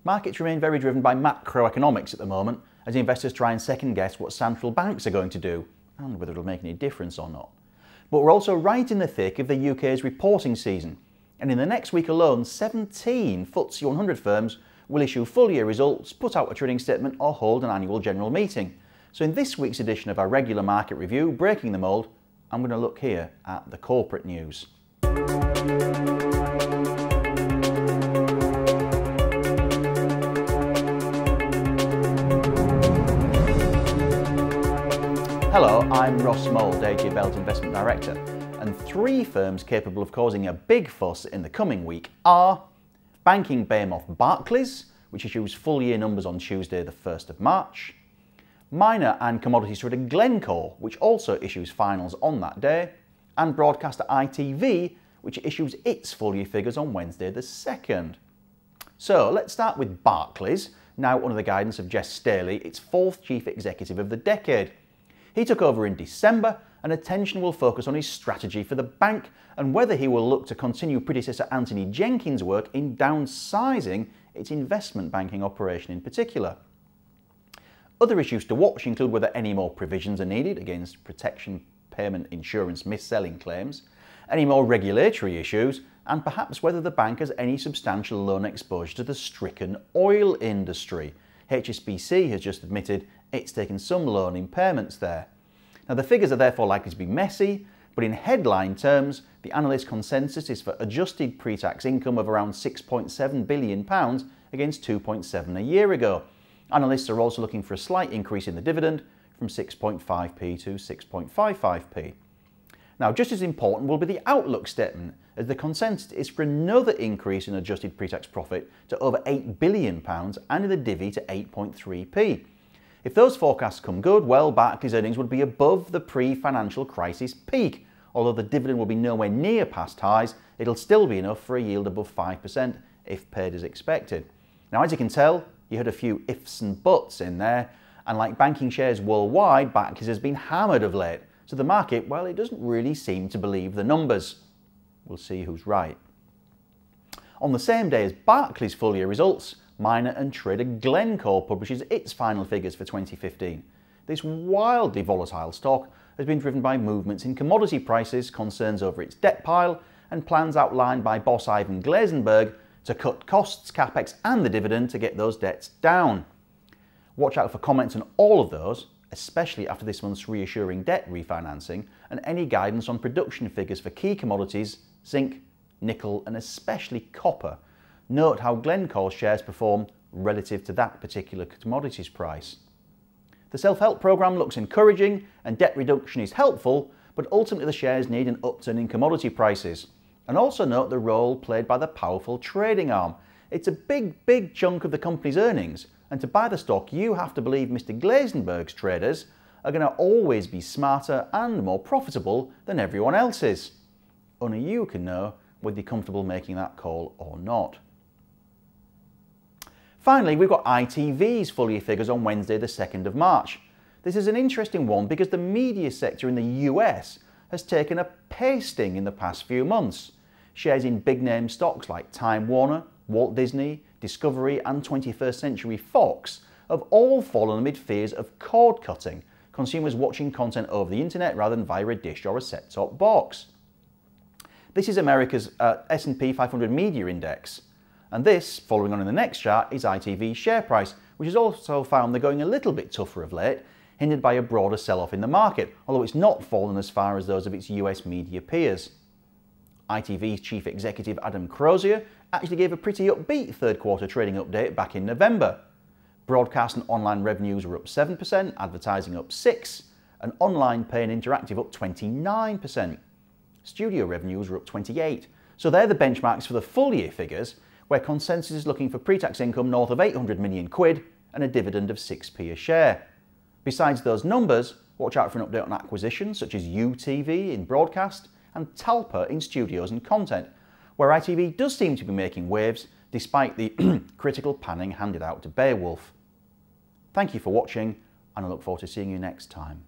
Markets remain very driven by macroeconomics at the moment, as investors try and second guess what central banks are going to do, and whether it'll make any difference or not. But we're also right in the thick of the UK's reporting season, and in the next week alone, 17 FTSE100 firms will issue full-year results, put out a trading statement or hold an annual general meeting. So in this week's edition of our regular market review, Breaking the Mould, I'm going to look here at the corporate news. Hello, I'm Russ Mould, AGMs Investment Director, and three firms capable of causing a big fuss in the coming week are banking behemoth Barclays, which issues full-year numbers on Tuesday the 1st of March, miner and commodities trader Glencore, which also issues finals on that day, and broadcaster ITV, which issues its full-year figures on Wednesday the 2nd. So let's start with Barclays, now under the guidance of Jess Staley, its fourth chief executive of the decade. He took over in December, and attention will focus on his strategy for the bank and whether he will look to continue predecessor Anthony Jenkins' work in downsizing its investment banking operation in particular. Other issues to watch include whether any more provisions are needed against protection payment insurance mis-selling claims, any more regulatory issues, and perhaps whether the bank has any substantial loan exposure to the stricken oil industry. HSBC has just admitted it's taken some loan impairments there. Now the figures are therefore likely to be messy, but in headline terms, the analyst consensus is for adjusted pre-tax income of around £6.7 billion against 2.7 a year ago. Analysts are also looking for a slight increase in the dividend from 6.5p to 6.55p. Now just as important will be the outlook statement, as the consensus is for another increase in adjusted pre-tax profit to over £8 billion and in the divvy to 8.3p. If those forecasts come good, well, Barclays' earnings would be above the pre-financial crisis peak. Although the dividend will be nowhere near past highs, it'll still be enough for a yield above 5% if paid as expected. Now, as you can tell, you had a few ifs and buts in there, and like banking shares worldwide, Barclays has been hammered of late. So the market, well, it doesn't really seem to believe the numbers. We'll see who's right. On the same day as Barclays' full-year results, miner and trader Glencore publishes its final figures for 2015. This wildly volatile stock has been driven by movements in commodity prices, concerns over its debt pile, and plans outlined by boss Ivan Glasenberg to cut costs, capex and the dividend to get those debts down. Watch out for comments on all of those, especially after this month's reassuring debt refinancing and any guidance on production figures for key commodities, zinc, nickel and especially copper. Note how Glencore's shares perform relative to that particular commodities price. The self-help programme looks encouraging and debt reduction is helpful, but ultimately the shares need an upturn in commodity prices. And also note the role played by the powerful trading arm. It's a big chunk of the company's earnings, and to buy the stock you have to believe Mr. Glasenberg's traders are going to always be smarter and more profitable than everyone else's. Only you can know whether you're comfortable making that call or not. Finally, we've got ITV's full-year figures on Wednesday the 2nd of March. This is an interesting one because the media sector in the US has taken a pasting in the past few months. Shares in big-name stocks like Time Warner, Walt Disney, Discovery and 21st Century Fox have all fallen amid fears of cord cutting, consumers watching content over the internet rather than via a dish or a set-top box. This is America's S&P 500 Media Index. And this, following on in the next chart, is ITV's share price, which has also found they're going a little bit tougher of late, hindered by a broader sell-off in the market, although it's not fallen as far as those of its US media peers. ITV's chief executive Adam Crozier actually gave a pretty upbeat third quarter trading update back in November. Broadcast and online revenues were up 7%, advertising up 6%, and online pay and interactive up 29%. Studio revenues were up 28%. So they're the benchmarks for the full year figures, where consensus is looking for pre-tax income north of 800 million quid and a dividend of 6p a share. Besides those numbers, watch out for an update on acquisitions such as UTV in broadcast and Talpa in studios and content, where ITV does seem to be making waves despite the critical panning handed out to Beowulf. Thank you for watching, and I look forward to seeing you next time.